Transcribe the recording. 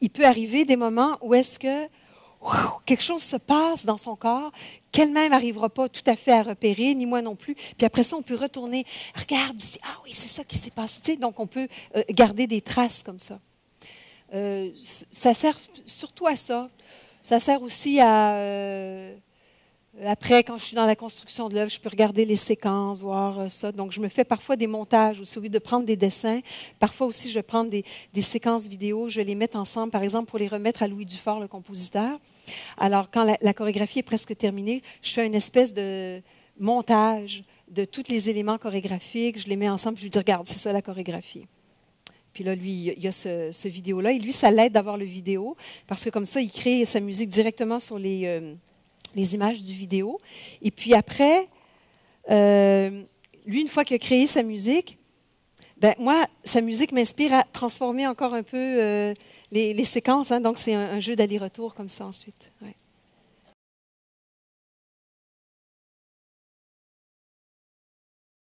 il peut arriver des moments où est-ce que quelque chose se passe dans son corps qu'elle-même n'arrivera pas tout à fait à repérer, ni moi non plus. Puis après ça, on peut retourner. Regarde ici, ah oui, c'est ça qui s'est passé. Tu sais, donc, on peut garder des traces comme ça. Ça sert surtout à ça. Ça sert aussi à... après, quand je suis dans la construction de l'œuvre, je peux regarder les séquences, voir ça. Donc, je me fais parfois des montages aussi, au lieu de prendre des dessins. Parfois aussi, je vais prendre des séquences vidéo, je vais les mettre ensemble, par exemple, pour les remettre à Louis Dufort, le compositeur. Alors, quand la chorégraphie est presque terminée, je fais une espèce de montage de tous les éléments chorégraphiques. Je les mets ensemble, je lui dis, regarde, c'est ça la chorégraphie. Puis là, lui, il y a ce vidéo-là. Et lui, ça l'aide d'avoir le vidéo, parce que comme ça, il crée sa musique directement sur les images du vidéo. Et puis après, lui, une fois qu'il a créé sa musique, ben moi, sa musique m'inspire à transformer encore un peu les séquences. Hein, donc, c'est un jeu d'aller-retour comme ça ensuite. Ouais.